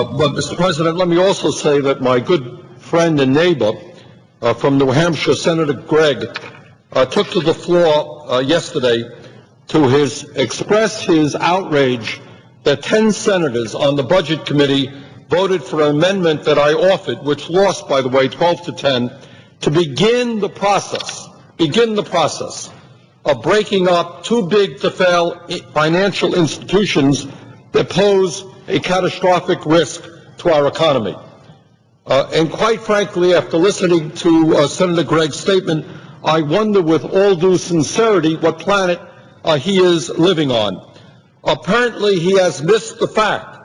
But, Mr. President, let me also say that my good friend and neighbor from New Hampshire, Senator Gregg, took to the floor yesterday to express his outrage that 10 senators on the Budget Committee voted for an amendment that I offered, which lost, by the way, 12-10, to begin the process of breaking up too big to fail financial institutions that pose a catastrophic risk to our economy. And quite frankly, after listening to Senator Gregg's statement, I wonder with all due sincerity what planet he is living on. Apparently, he has missed the fact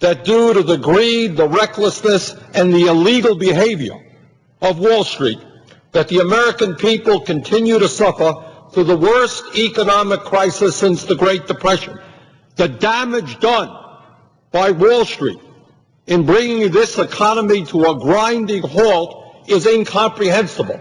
that due to the greed, the recklessness, and the illegal behavior of Wall Street, that the American people continue to suffer through the worst economic crisis since the Great Depression. The damage done by Wall Street in bringing this economy to a grinding halt is incomprehensible.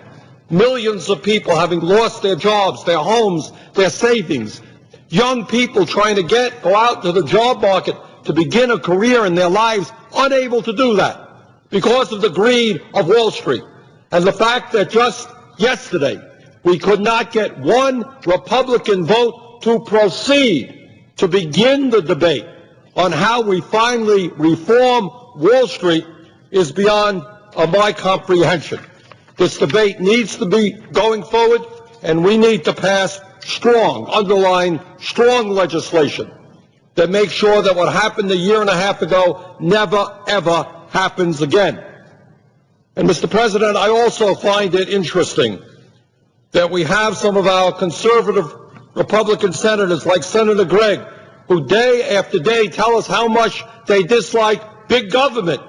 Millions of people having lost their jobs, their homes, their savings. Young people trying to go out to the job market to begin a career in their lives, unable to do that because of the greed of Wall Street. And the fact that just yesterday we could not get one Republican vote to proceed to begin the debate on how we finally reform Wall Street is beyond my comprehension. This debate needs to be going forward, and we need to pass underline strong legislation that makes sure that what happened a year and a half ago never, ever happens again. And, Mr. President, I also find it interesting that we have some of our conservative Republican senators, like Senator Gregg, who day after day tell us how much they dislike big government,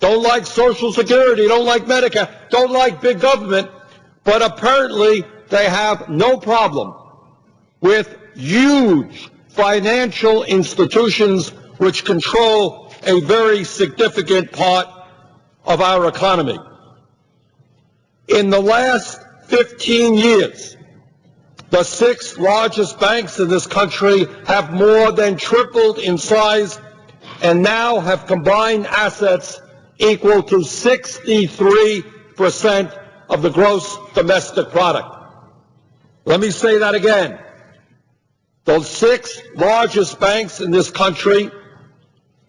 don't like Social Security, don't like Medicare, don't like big government, but apparently they have no problem with huge financial institutions which control a very significant part of our economy. In the last 15 years, the 6 largest banks in this country have more than tripled in size and now have combined assets equal to 63% of the gross domestic product. Let me say that again. Those 6 largest banks in this country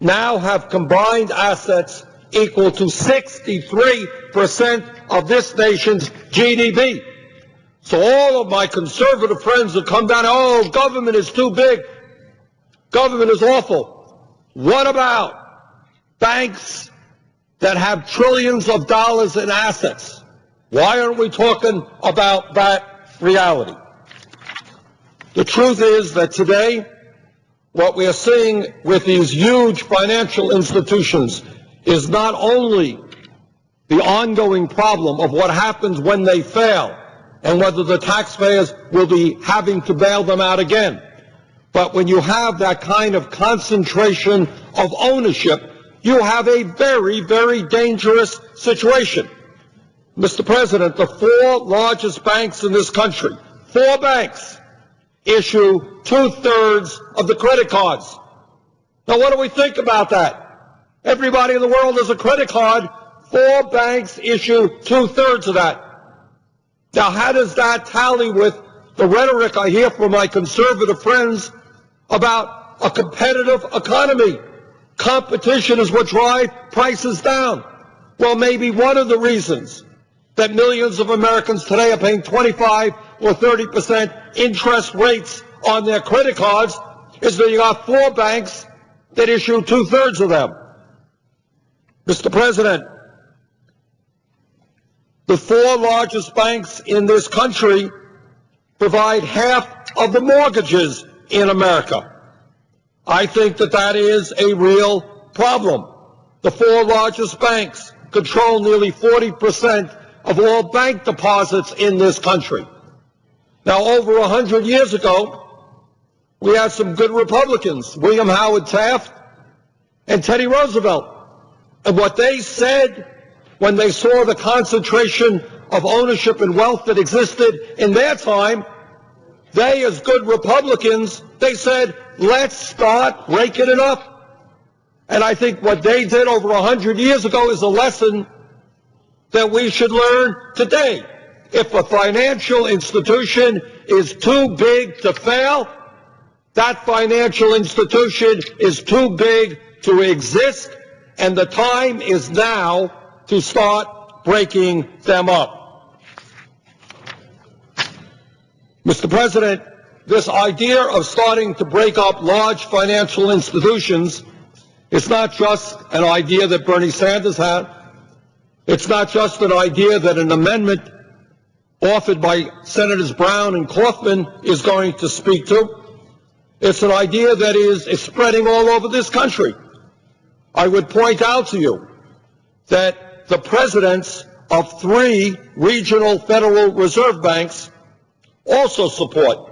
now have combined assets equal to 63% of this nation's GDP. So all of my conservative friends who come down, oh, government is too big, government is awful. What about banks that have trillions of dollars in assets? Why aren't we talking about that reality? The truth is that today, what we are seeing with these huge financial institutions is not only the ongoing problem of what happens when they fail and whether the taxpayers will be having to bail them out again, but when you have that kind of concentration of ownership, you have a very, very dangerous situation. Mr. President, the 4 largest banks in this country, 4 banks, issue 2/3 of the credit cards. Now, what do we think about that? Everybody in the world has a credit card. 4 banks issue 2/3 of that. Now, how does that tally with the rhetoric I hear from my conservative friends about a competitive economy? Competition is what drives prices down. Well, maybe one of the reasons that millions of Americans today are paying 25 or 30% interest rates on their credit cards is that you got 4 banks that issue 2/3 of them. Mr. President, the 4 largest banks in this country provide half of the mortgages in America. I think that that is a real problem. The 4 largest banks control nearly 40% of all bank deposits in this country. Now, over 100 years ago, we had some good Republicans, William Howard Taft and Teddy Roosevelt. And what they said when they saw the concentration of ownership and wealth that existed in their time, they, as good Republicans, they said, let's start raking it up. And I think what they did over 100 years ago is a lesson that we should learn today. If a financial institution is too big to fail, that financial institution is too big to exist, and the time is now to start breaking them up. Mr. President, this idea of starting to break up large financial institutions is not just an idea that Bernie Sanders had. It's not just an idea that an amendment offered by Senators Brown and Kaufman is going to speak to. It's an idea that is spreading all over this country. I would point out to you that the presidents of 3 regional Federal Reserve banks also support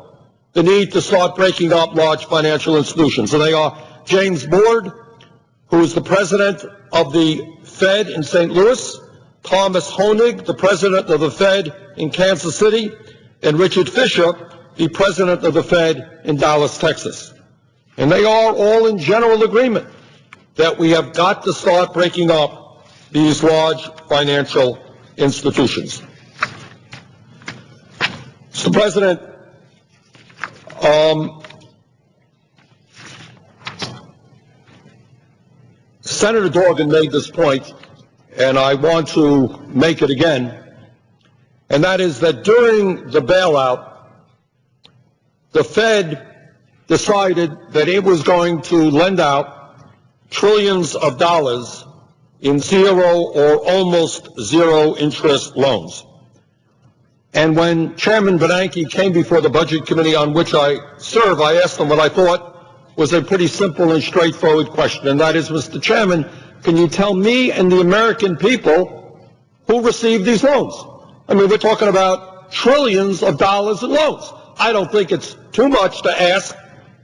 the need to start breaking up large financial institutions. And they are James Board, who is the president of the Fed in St. Louis, Thomas Honig, the president of the Fed in Kansas City, and Richard Fisher, the president of the Fed in Dallas, Texas. And they are all in general agreement that we have got to start breaking up these large financial institutions. Mr. President, Senator Dorgan made this point, and I want to make it again, and that is that during the bailout, the Fed decided that it was going to lend out trillions of dollars in zero or almost zero interest loans. And when Chairman Bernanke came before the Budget Committee on which I serve, I asked him what I thought was a pretty simple and straightforward question, and that is, Mr. Chairman, can you tell me and the American people who received these loans? I mean, we're talking about trillions of dollars in loans. I don't think it's too much to ask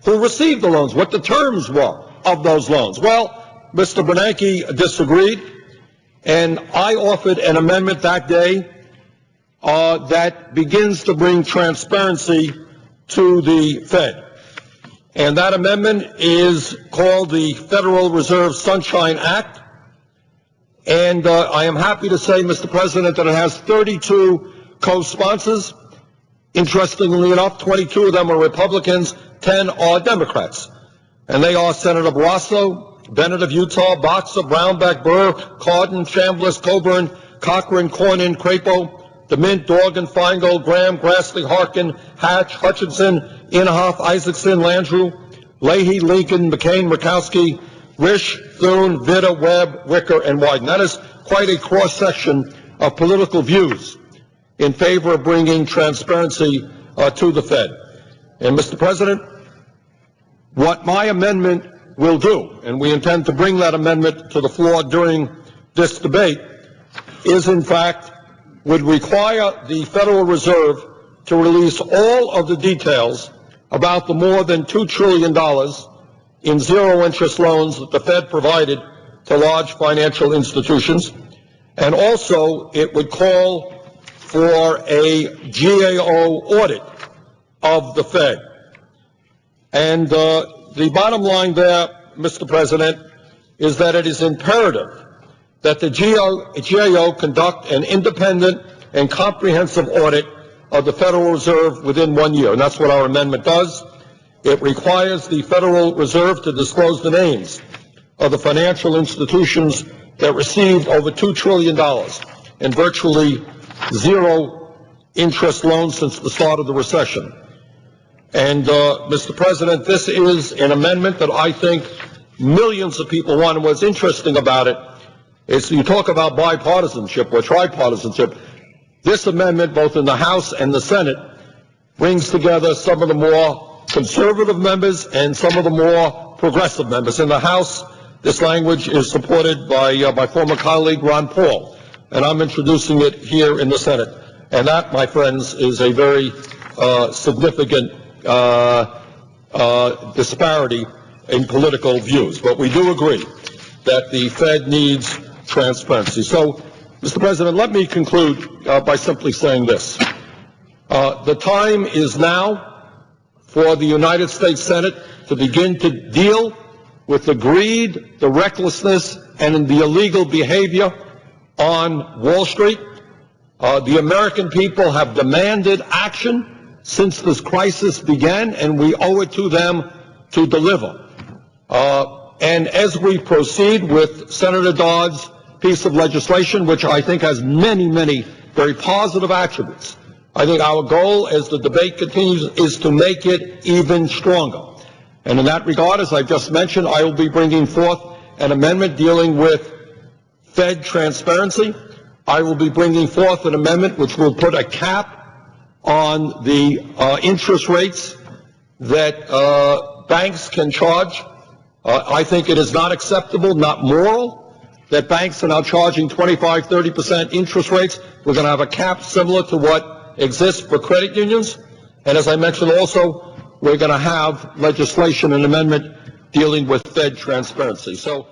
who received the loans, what the terms were of those loans. Well, Mr. Bernanke disagreed, and I offered an amendment that day that begins to bring transparency to the Fed. And that amendment is called the Federal Reserve Sunshine Act. And I am happy to say, Mr. President, that it has 32 co-sponsors. Interestingly enough, 22 of them are Republicans, 10 are Democrats. And they are Senator Barrasso, Bennett of Utah, Boxer, Brownback, Burr, Cardin, Chambliss, Coburn, Cochran, Cornyn, Crapo, DeMint, Dorgan, Feingold, Graham, Grassley, Harkin, Hatch, Hutchinson, Inhofe, Isaacson, Landrieu, Leahy, Lincoln, McCain, Murkowski, Risch, Thune, Vitta, Webb, Wicker, and Wyden. That is quite a cross-section of political views in favor of bringing transparency to the Fed. And, Mr. President, what my amendment will do, and we intend to bring that amendment to the floor during this debate, is in fact would require the Federal Reserve to release all of the details about the more than $2 trillion in zero-interest loans that the Fed provided to large financial institutions. And also, it would call for a GAO audit of the Fed. And the bottom line there, Mr. President, is that it is imperative that the GAO conduct an independent and comprehensive audit of the Federal Reserve within 1 year. And that's what our amendment does. It requires the Federal Reserve to disclose the names of the financial institutions that received over $2 trillion in virtually zero interest loans since the start of the recession. And, Mr. President, this is an amendment that I think millions of people want. And what's interesting about it is you talk about bipartisanship or tripartisanship. This amendment, both in the House and the Senate, brings together some of the more conservative members and some of the more progressive members. In the House, this language is supported by former colleague Ron Paul, and I'm introducing it here in the Senate. And that, my friends, is a very significant disparity in political views. But we do agree that the Fed needs transparency. So, Mr. President, let me conclude by simply saying this. The time is now for the United States Senate to begin to deal with the greed, the recklessness, and the illegal behavior on Wall Street. The American people have demanded action since this crisis began, and we owe it to them to deliver. And as we proceed with Senator Dodd's piece of legislation, which I think has many, many very positive attributes, I think our goal as the debate continues is to make it even stronger. And in that regard, as I've just mentioned, I will be bringing forth an amendment dealing with Fed transparency. I will be bringing forth an amendment which will put a cap on the interest rates that banks can charge. I think it is not acceptable, not moral, that banks are now charging 25, 30% interest rates. We're going to have a cap similar to what exists for credit unions. And as I mentioned also, we're going to have legislation and amendment dealing with Fed transparency. So